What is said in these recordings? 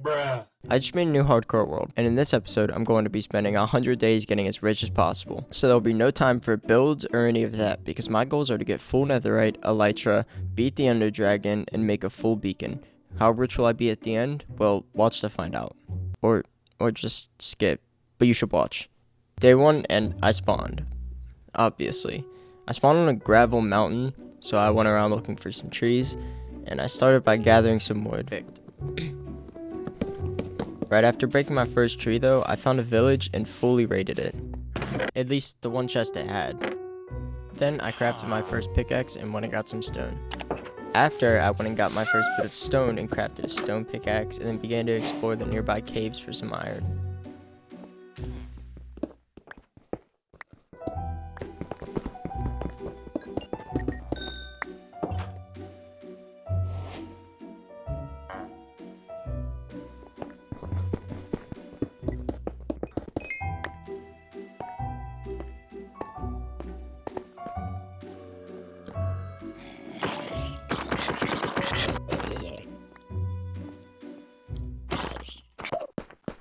I just made a new hardcore world, and in this episode, I'm going to be spending 100 days getting as rich as possible. So there'll be no time for builds or any of that, because my goals are to get full netherite, elytra, beat the ender dragon, and make a full beacon. How rich will I be at the end? Well, watch to find out. Or just skip, but you should watch. Day 1, and I spawned. Obviously. I spawned on a gravel mountain, so I went around looking for some trees, and I started by gathering some wood. Right after breaking my first tree though, I found a village and fully raided it. At least the one chest it had. Then I crafted my first pickaxe and went and got some stone. After, I went and got my first bit of stone and crafted a stone pickaxe and then began to explore the nearby caves for some iron.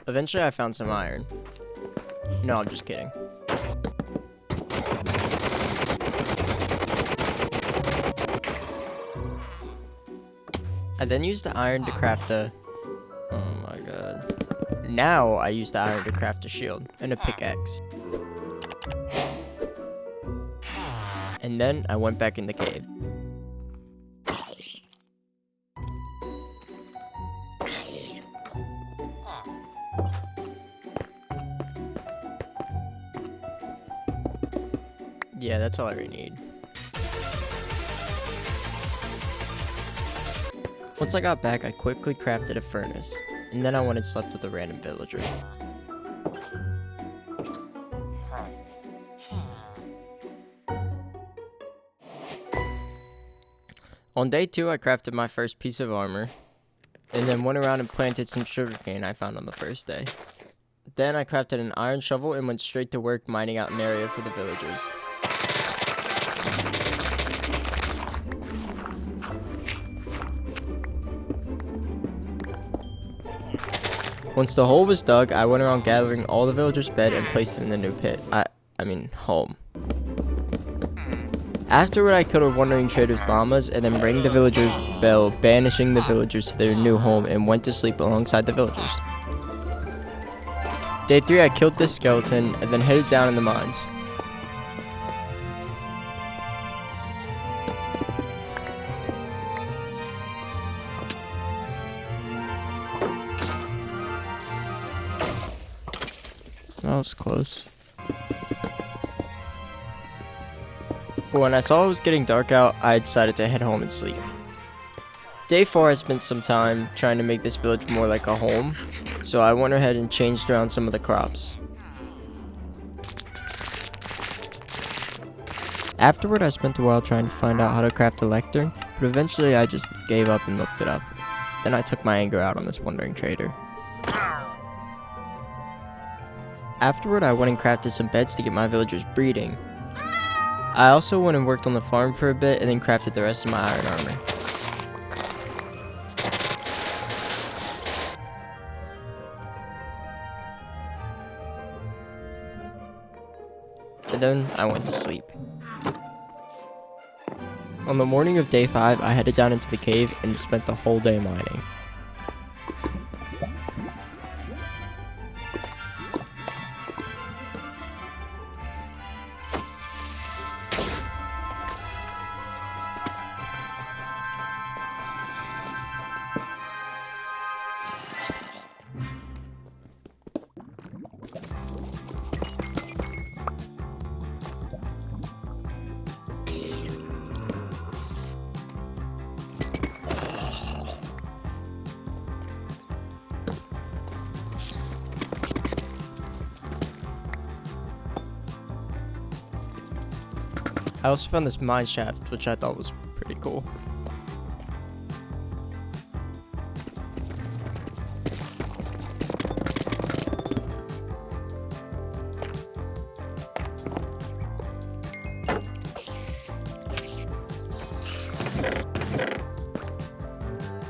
Eventually I found some iron. No, I'm just kidding. I then used the iron to craft a... Oh my god. Now I use the iron to craft a shield and a pickaxe. And then I went back in the cave. Yeah, that's all I really need. Once I got back, I quickly crafted a furnace, and then I went and slept with a random villager. On day 2, I crafted my first piece of armor, and then went around and planted some sugarcane I found on the first day. Then I crafted an iron shovel and went straight to work mining out an area for the villagers. Once the hole was dug, I went around gathering all the villagers' bed and placed them in the new pit. I mean, home. Afterward, I killed a wandering trader's llamas and then rang the villagers' bell, banishing the villagers to their new home and went to sleep alongside the villagers. Day 3, I killed this skeleton and then headed down in the mines. That was close. But when I saw it was getting dark out, I decided to head home and sleep. Day 4, I spent some time trying to make this village more like a home, so I went ahead and changed around some of the crops. Afterward, I spent a while trying to find out how to craft a lectern, but eventually I just gave up and looked it up. Then I took my anger out on this wandering trader. Afterward, I went and crafted some beds to get my villagers breeding. I also went and worked on the farm for a bit and then crafted the rest of my iron armor. And then I went to sleep. On the morning of day 5, I headed down into the cave and spent the whole day mining. I also found this mine shaft, which I thought was pretty cool.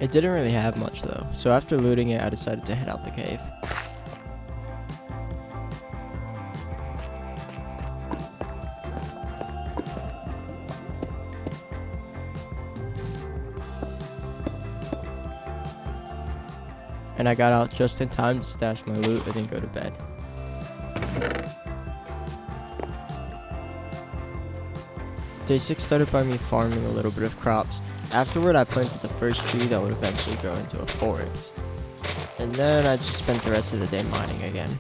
It didn't really have much though, so after looting it, I decided to head out the cave. And I got out just in time to stash my loot and then go to bed. Day 6 started by me farming a little bit of crops. Afterward, I planted the first tree that would eventually grow into a forest. And then I just spent the rest of the day mining again.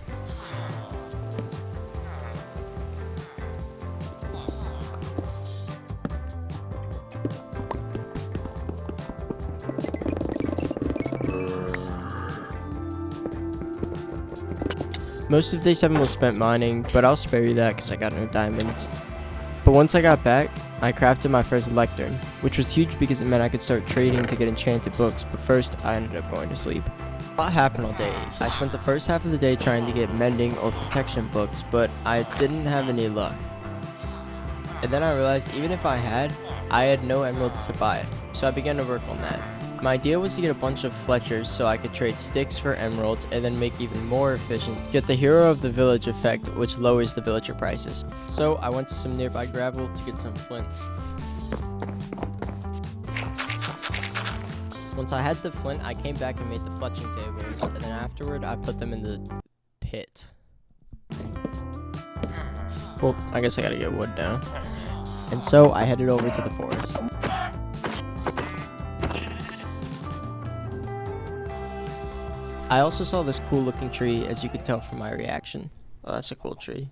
Most of day 7 was spent mining, but I'll spare you that because I got no diamonds. But once I got back, I crafted my first lectern, which was huge because it meant I could start trading to get enchanted books, but first I ended up going to sleep. A lot happened all day. I spent the first half of the day trying to get mending or protection books, but I didn't have any luck. And then I realized even if I had no emeralds to buy, so I began to work on that. My idea was to get a bunch of Fletchers so I could trade sticks for emeralds and then make even more efficient, get the hero of the village effect, which lowers the villager prices. So I went to some nearby gravel to get some flint. Once I had the flint, I came back and made the fletching tables, and then afterward I put them in the pit. Well, I guess I gotta get wood now. And so I headed over to the forest. I also saw this cool looking tree, as you could tell from my reaction. Oh, that's a cool tree.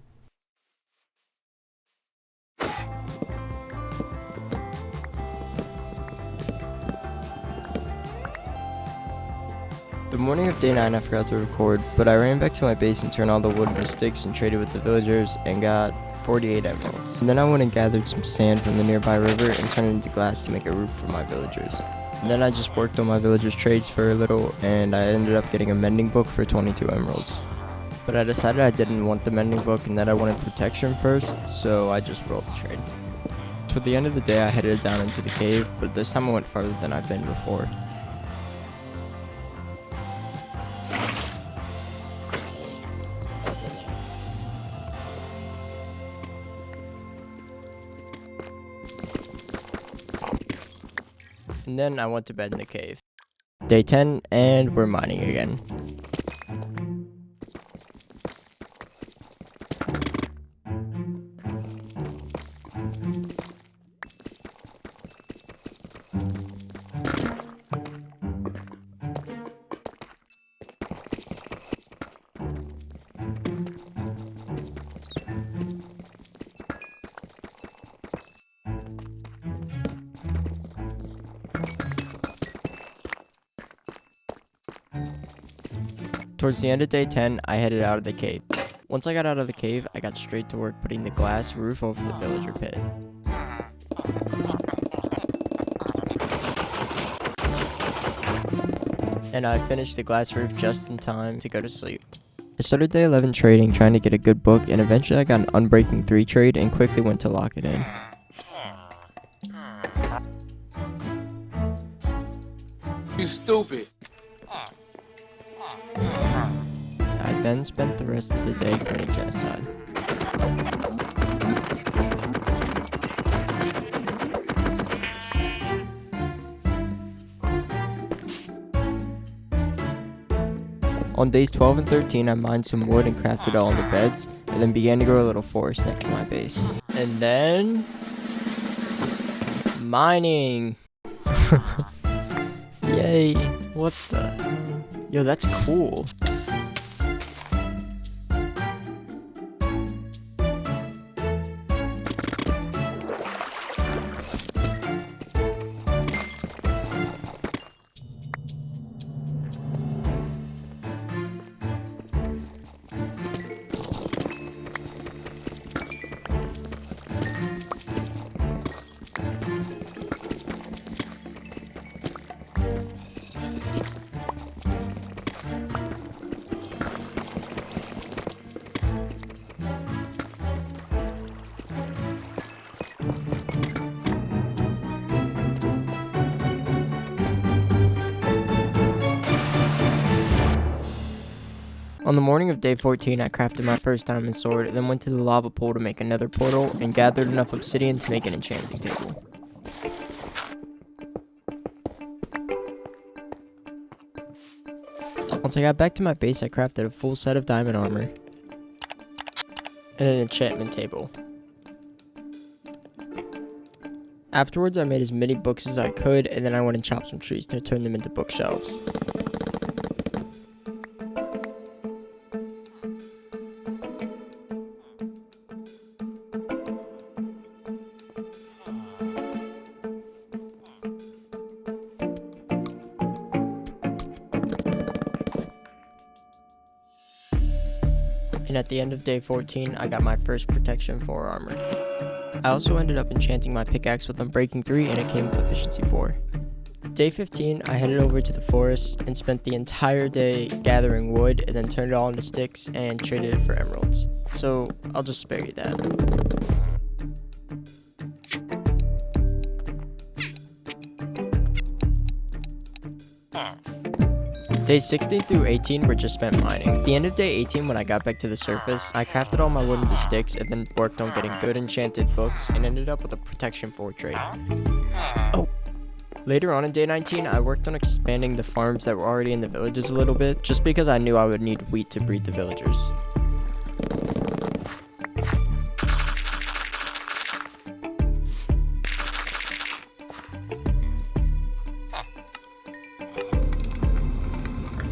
The morning of day 9 I forgot to record, but I ran back to my base and turned all the wood into sticks and traded with the villagers and got 48 emeralds. And then I went and gathered some sand from the nearby river and turned it into glass to make a roof for my villagers. And then I just worked on my villagers' trades for a little, and I ended up getting a mending book for 22 emeralds. But I decided I didn't want the mending book and that I wanted protection first, so I just rolled the trade. Toward the end of the day I headed down into the cave, but this time I went farther than I've been before. And then I went to bed in the cave. Day 10, and we're mining again. Towards the end of day 10, I headed out of the cave. Once I got out of the cave, I got straight to work putting the glass roof over the villager pit. And I finished the glass roof just in time to go to sleep. I started day 11 trading, trying to get a good book, and eventually I got an Unbreaking 3 trade and quickly went to lock it in. You stupid. I then spent the rest of the day committing genocide. On days 12 and 13, I mined some wood and crafted all the beds, and then began to grow a little forest next to my base. And then... mining! Yay! What the hell? Yo, that's cool. On the morning of day 14, I crafted my first diamond sword, then went to the lava pool to make another portal, and gathered enough obsidian to make an enchanting table. Once I got back to my base, I crafted a full set of diamond armor and an enchantment table. Afterwards, I made as many books as I could, and then I went and chopped some trees to turn them into bookshelves. And at the end of day 14, I got my first protection 4 armor. I also ended up enchanting my pickaxe with Unbreaking 3, and it came with efficiency 4. Day 15, I headed over to the forest and spent the entire day gathering wood, and then turned it all into sticks and traded it for emeralds. So I'll just spare you that. Days 16 through 18 were just spent mining. At the end of day 18, when I got back to the surface, I crafted all my wood into sticks and then worked on getting good enchanted books and ended up with a protection 4 trade. Oh! Later on in day 19, I worked on expanding the farms that were already in the villages a little bit, just because I knew I would need wheat to breed the villagers.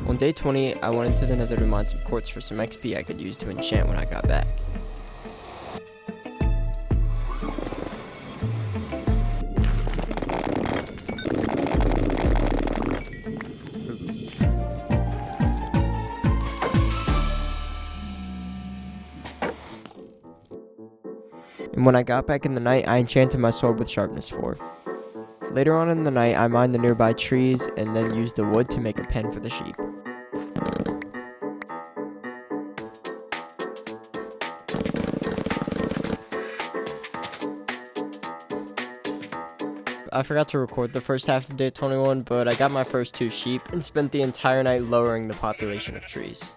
On day 20, I went into the Nether to mine some quartz for some XP I could use to enchant when I got back. And when I got back in the night, I enchanted my sword with sharpness 4. Later on in the night, I mined the nearby trees and then used the wood to make a pen for the sheep. I forgot to record the first half of day 21, but I got my first 2 sheep and spent the entire night lowering the population of trees.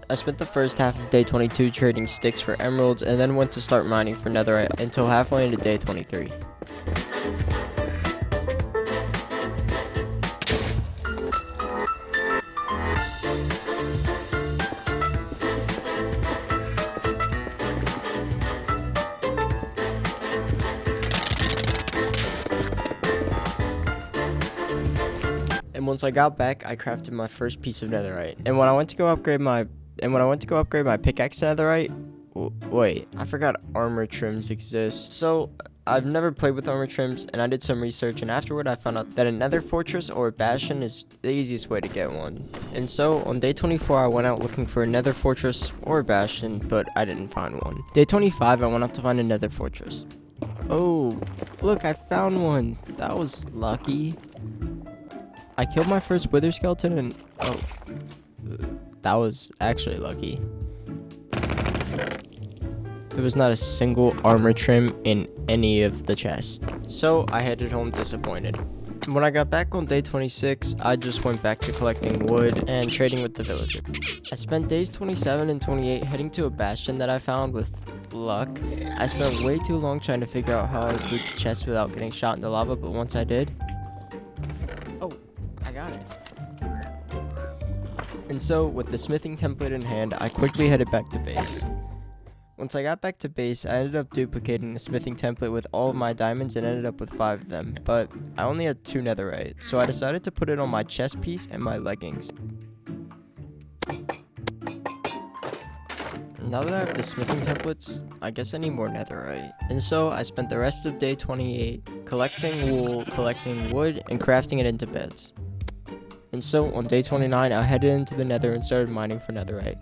I spent the first half of day 22 trading sticks for emeralds and then went to start mining for netherite until halfway into day 23. And once I got back, I crafted my first piece of netherite. And when I went to go upgrade my pickaxe to netherite, wait, I forgot armor trims exist. So I've never played with armor trims, and I did some research, and afterward I found out that a nether fortress or a bastion is the easiest way to get one. And so on day 24, I went out looking for a nether fortress or a bastion, but I didn't find one. Day 25, I went out to find a nether fortress. Oh, look, I found one. That was lucky. I killed my first wither skeleton and oh, that was actually lucky. There was not a single armor trim in any of the chests. So I headed home disappointed. When I got back on day 26, I just went back to collecting wood and trading with the villager. I spent days 27 and 28 heading to a bastion that I found with luck. I spent way too long trying to figure out how I would loot the chest without getting shot into lava, but once I did, oh, I got it. And so, with the smithing template in hand, I quickly headed back to base. Once I got back to base, I ended up duplicating the smithing template with all of my diamonds and ended up with 5 of them, but I only had 2 netherite, so I decided to put it on my chest piece and my leggings. Now that I have the smithing templates, I guess I need more netherite. And so I spent the rest of day 28 collecting wool, collecting wood, and crafting it into beds. And so on day 29, I headed into the nether and started mining for netherite.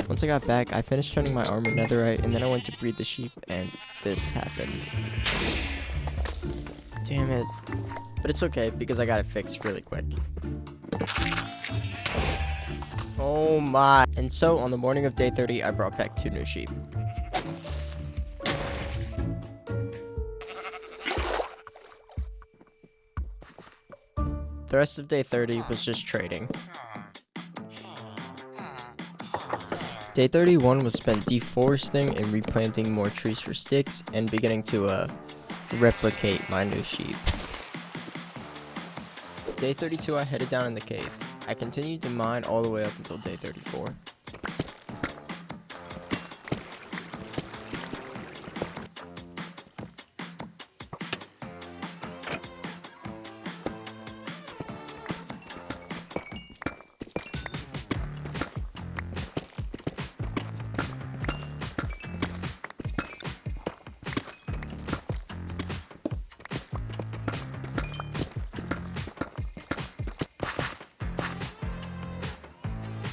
Once I got back, I finished turning my armor netherite, and then I went to breed the sheep, and this happened. Damn it. But it's okay, because I got it fixed really quick. Oh my. And so on the morning of day 30, I brought back 2 new sheep. The rest of day 30 was just trading. Day 31 was spent deforesting and replanting more trees for sticks and beginning to replicate my new sheep. Day 32 I headed down in the cave. I continued to mine all the way up until day 34.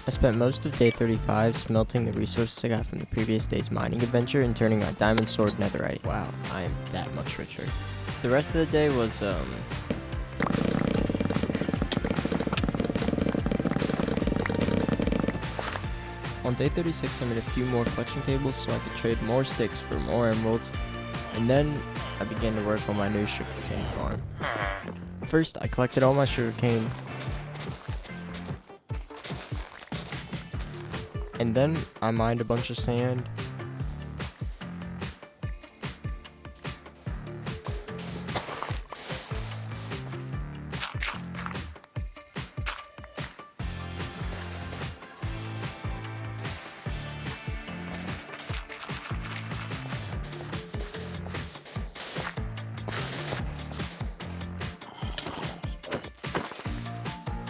I spent most of day 35 smelting the resources I got from the previous day's mining adventure and turning my diamond sword netherite. Wow, I am that much richer. The rest of the day was, on day 36 I made a few more fletching tables so I could trade more sticks for more emeralds, and then I began to work on my new sugarcane farm. First, I collected all my sugarcane, and then I mined a bunch of sand.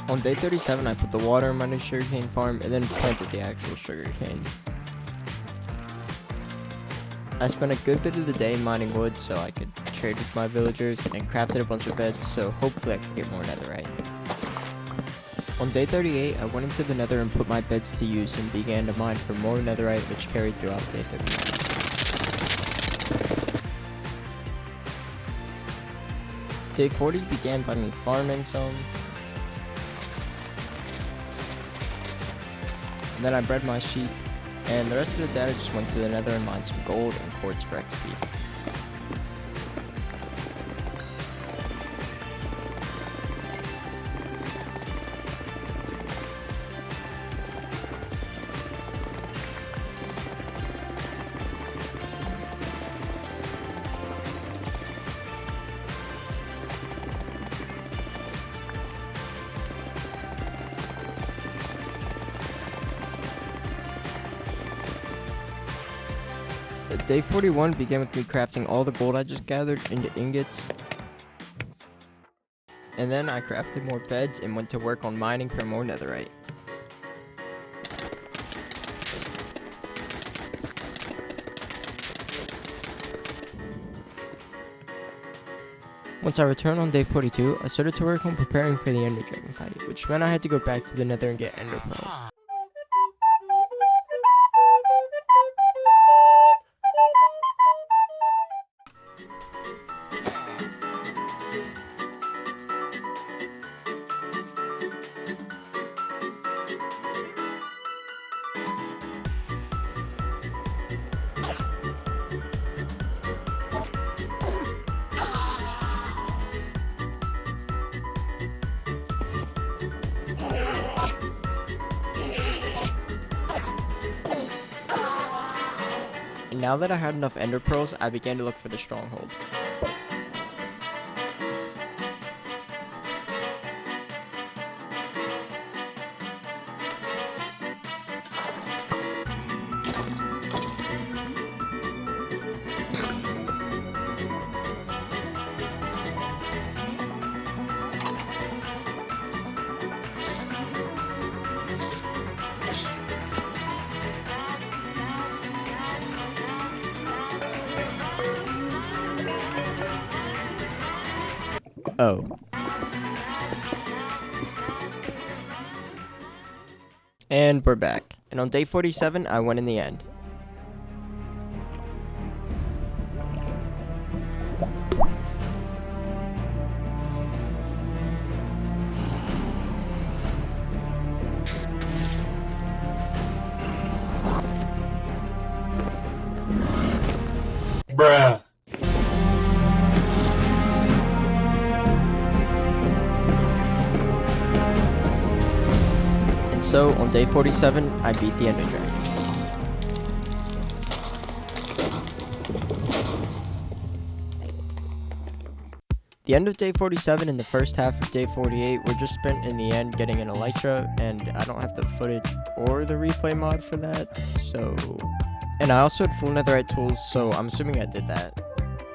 On day 37, I put the water in my new sugarcane farm and then planted the actual sugarcane. I spent a good bit of the day mining wood so I could trade with my villagers and crafted a bunch of beds so hopefully I could get more netherite. On day 38, I went into the nether and put my beds to use and began to mine for more netherite, which carried throughout day 39. Day 40 began by me farming some. And then I bred my sheep, and the rest of the day I just went to the nether and mined some gold and quartz for XP. Day 41 began with me crafting all the gold I just gathered into ingots. And then I crafted more beds and went to work on mining for more netherite. Once I returned on day 42, I started to work on preparing for the ender dragon fight, which meant I had to go back to the nether and get ender pearls. And now that I had enough ender pearls, I began to look for the stronghold. Oh. And we're back. And on day 47, I won in the end. Bruh. And so, on day 47, I beat the Ender Dragon. The end of day 47 and the first half of day 48 were just spent in the end getting an Elytra, and I don't have the footage or the replay mod for that, so... And I also had full netherite tools, so I'm assuming I did that.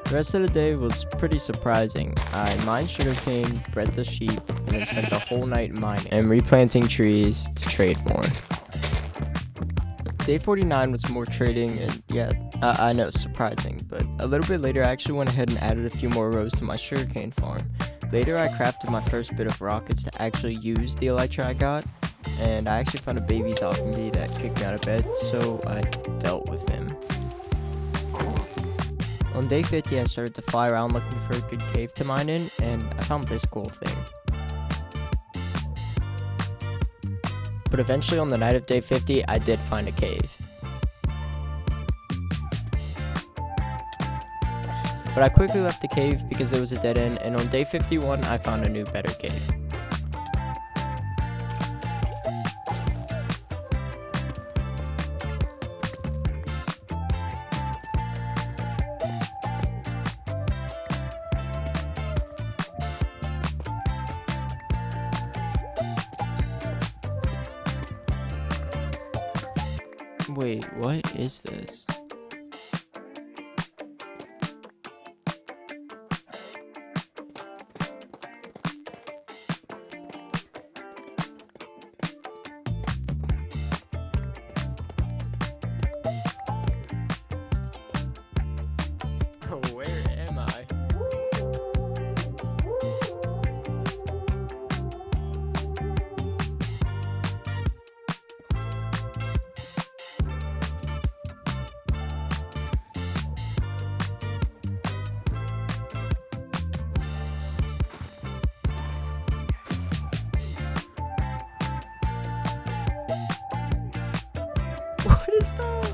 The rest of the day was pretty surprising. I mined sugarcane, bred the sheep, and then spent the whole night mining and replanting trees to trade more. Day 49 was more trading, and yeah, I know, surprising, but a little bit later I actually went ahead and added a few more rows to my sugarcane farm. Later I crafted my first bit of rockets to actually use the elytra I got, and I actually found a baby zombie that kicked me out of bed, so I dealt with him. On day 50 I started to fly around looking for a good cave to mine in, and I found this cool thing. But eventually on the night of day 50, I did find a cave. But I quickly left the cave because there was a dead end, and on day 51, I found a new better cave. Wait, what is this? Where am I? What is that?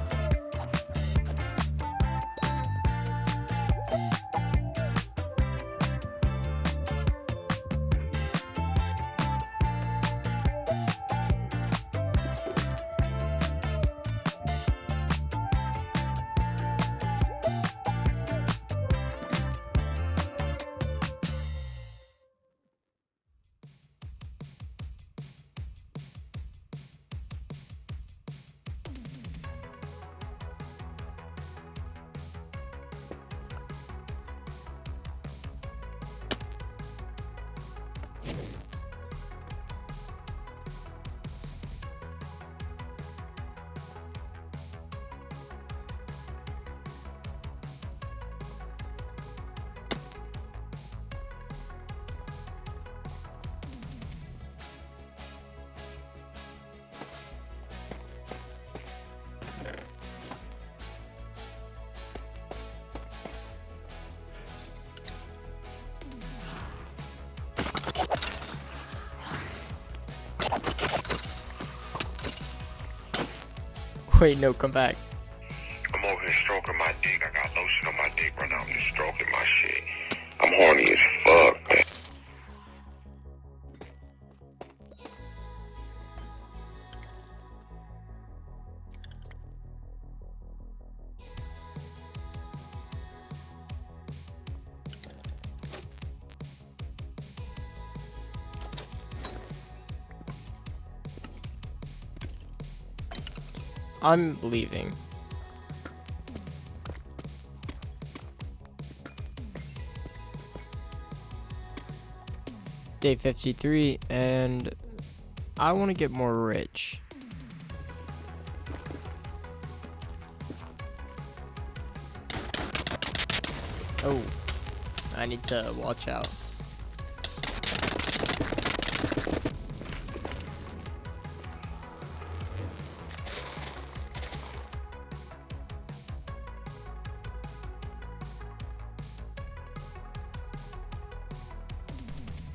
Wait, no, come back. I'm over here stroking my dick. I got lotion on my dick right now. I'm just stroking my shit. I'm horny as fuck, man. I'm leaving. Day 53, and I want to get more rich. Oh, I need to watch out.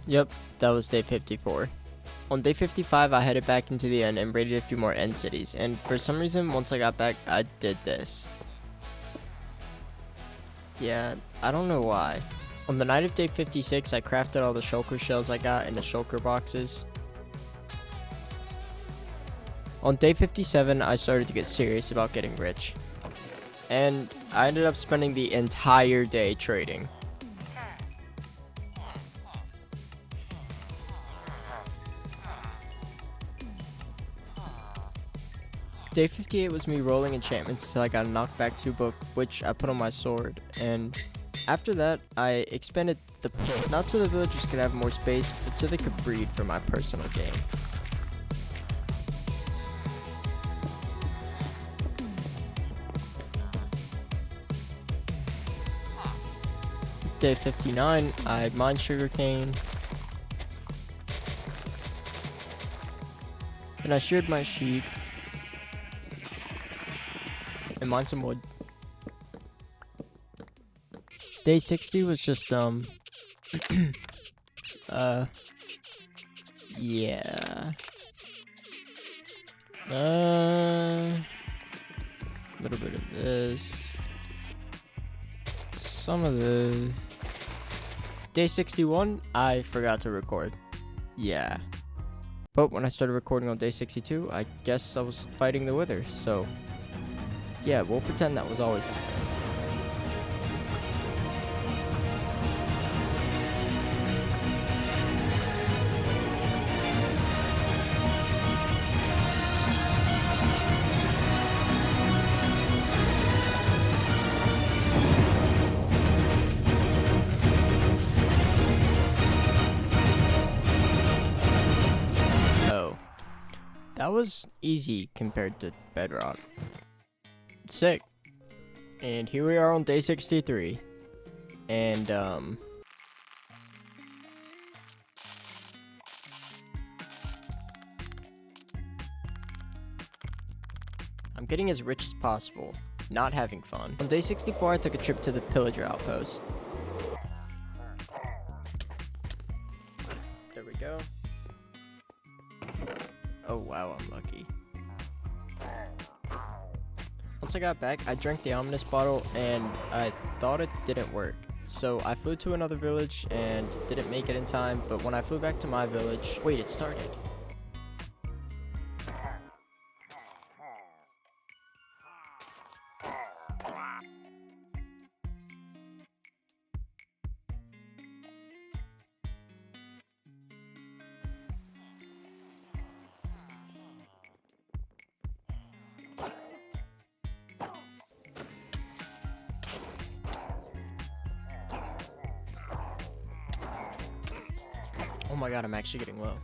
Yep, that was day 54. On day 55, I headed back into the end and raided a few more end cities, and for some reason, once I got back, I did this. Yeah, I don't know why. On the night of day 56, I crafted all the shulker shells I got in the shulker boxes. On day 57, I started to get serious about getting rich. And I ended up spending the entire day trading. Day 58 was me rolling enchantments until I got a knockback 2 book, which I put on my sword. And after that, I expanded the pit, not so the villagers could have more space, but so they could breed for my personal gain. Day 59, I mined sugarcane. Then I sheared my sheep. And mined some wood. Day 60 was just, yeah. Little bit of this. Some of this. Day 61, I forgot to record. Yeah. But when I started recording on day 62, I guess I was fighting the wither, so yeah, we'll pretend that was always happening. That was easy compared to bedrock. Sick. And here we are on day 63. And I'm getting as rich as possible, not having fun. On day 64, I took a trip to the pillager outpost. There we go. Oh wow, I'm lucky. Once I got back, I drank the ominous bottle and I thought it didn't work. So I flew to another village and didn't make it in time, but when I flew back to my village, wait, it started. Oh my god, I'm actually getting low.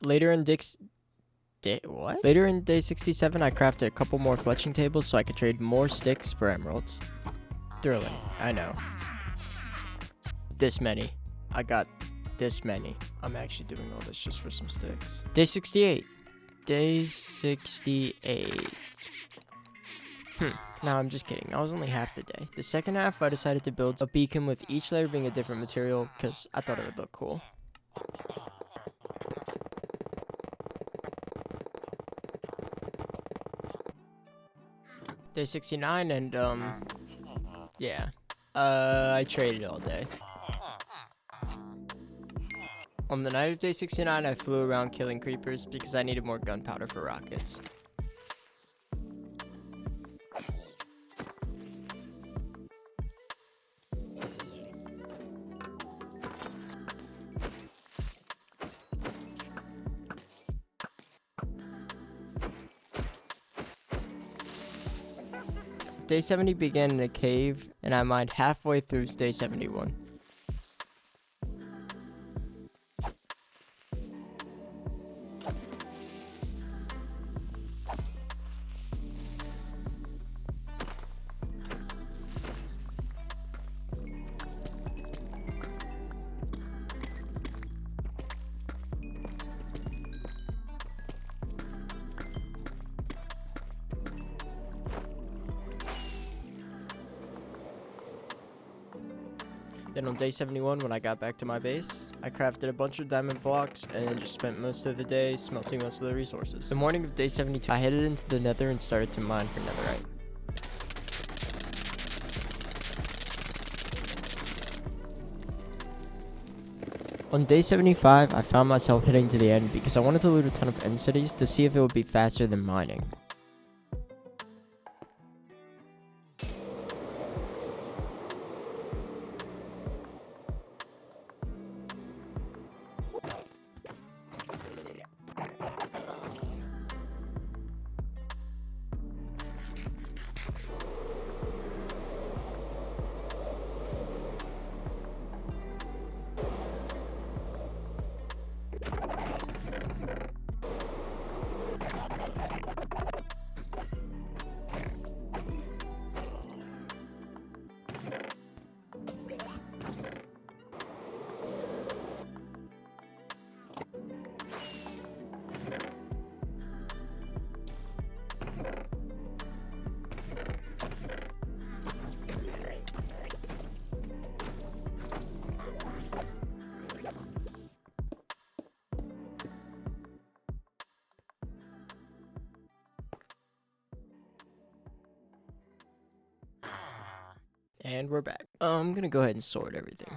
Later in Later in day 67, I crafted a couple more fletching tables so I could trade more sticks for emeralds. Thrilling, I know. This many. I got this many. I'm actually doing all this just for some sticks. Day 68. Day 68. No, I'm just kidding. That was only half the day. The second half, I decided to build a beacon with each layer being a different material because I thought it would look cool. Day 69 and yeah. I traded all day. On the night of day 69, I flew around killing creepers because I needed more gunpowder for rockets. Day 70 began in a cave, and I mined halfway through day 71. Then on day 71, when I got back to my base, I crafted a bunch of diamond blocks and then just spent most of the day smelting most of the resources. The morning of day 72, I headed into the nether and started to mine for netherite. On day 75, I found myself heading to the end because I wanted to loot a ton of end cities to see if it would be faster than mining. And we're back. I'm gonna go ahead and sort everything.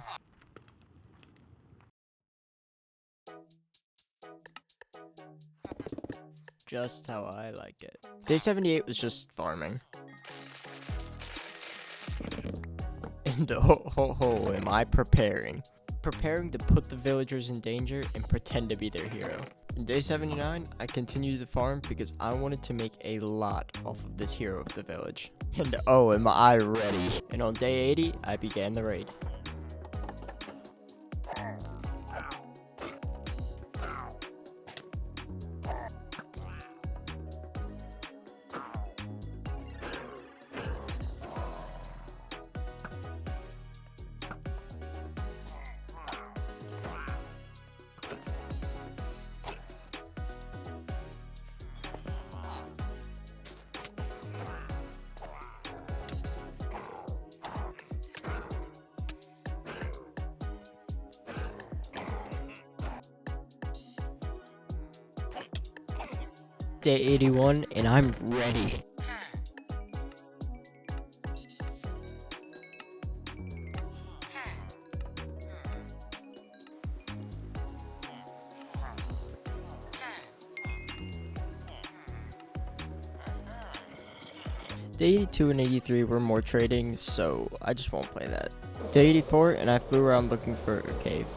Just how I like it. Day 78 was just farming. And am I preparing? Preparing to put the villagers in danger and pretend to be their hero. In day 79, I continued to farm because I wanted to make a lot off of this hero of the village. And am I ready? And on day 80, I began the raid. Day 81, and I'm ready. Day 82 and 83 were more trading, so I just won't play that. Day 84, and I flew around looking for a cave.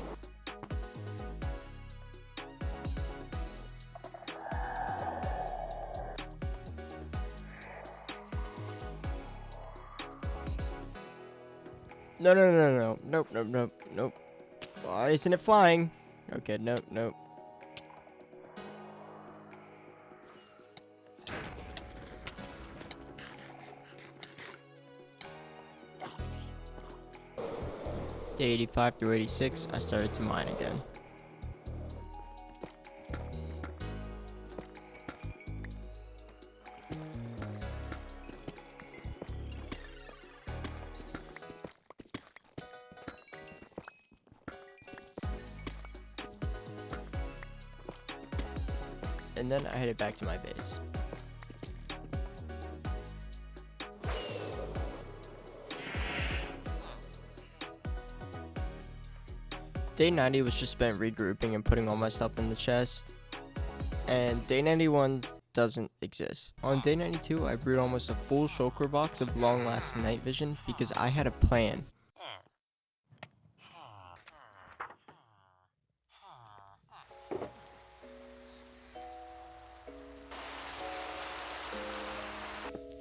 No. Nope. Why isn't it flying? Okay, nope. Day 85 through 86, I started to mine again. And then I headed back to my base. Day 90 was just spent regrouping and putting all my stuff in the chest. And day 91 doesn't exist. On day 92, I brewed almost a full shulker box of long-lasting night vision because I had a plan.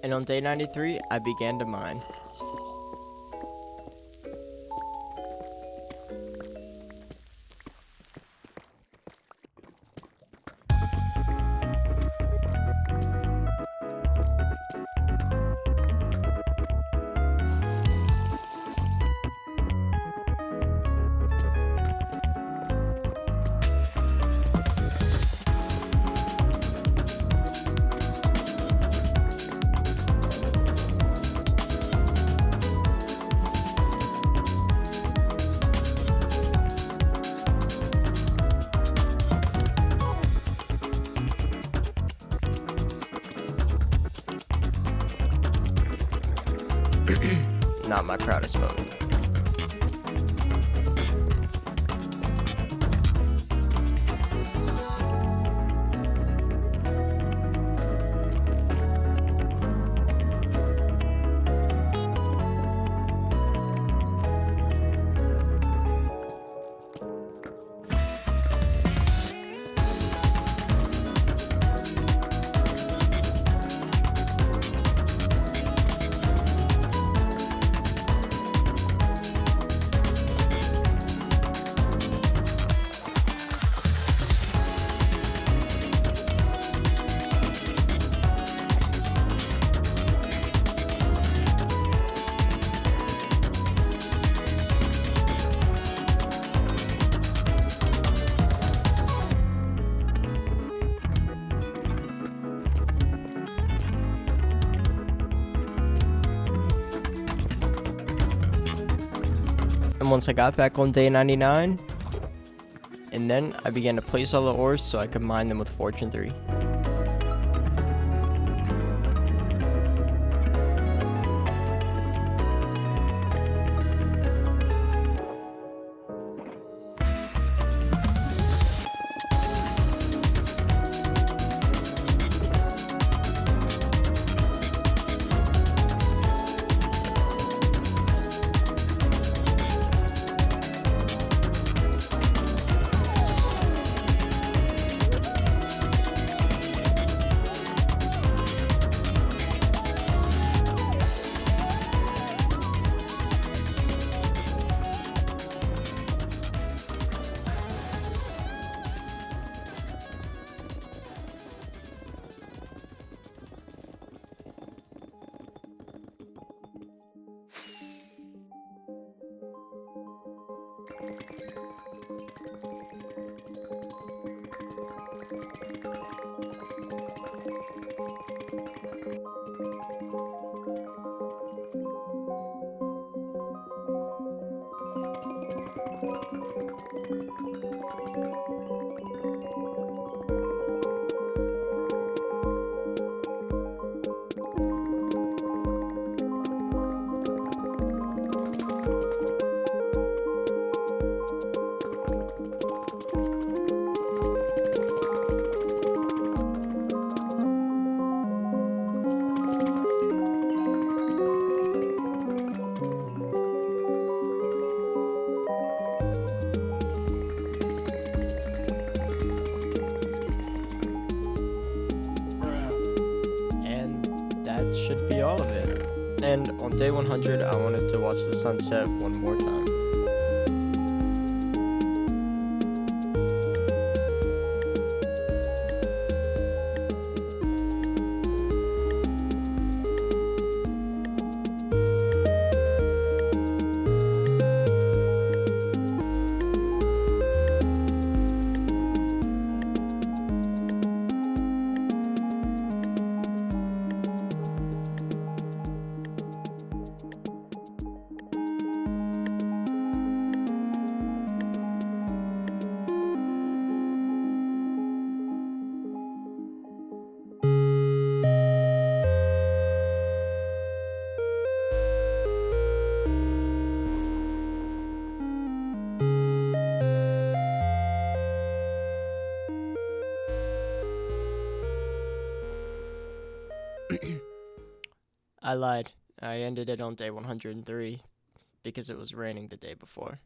And on day 93, I began to mine. Not my proudest moment. And once I got back on day 99, and then I began to place all the ores so I could mine them with Fortune 3. Should be all of it. And on day 100, I wanted to watch the sunset one more time. I lied. I ended it on day 103 because it was raining the day before.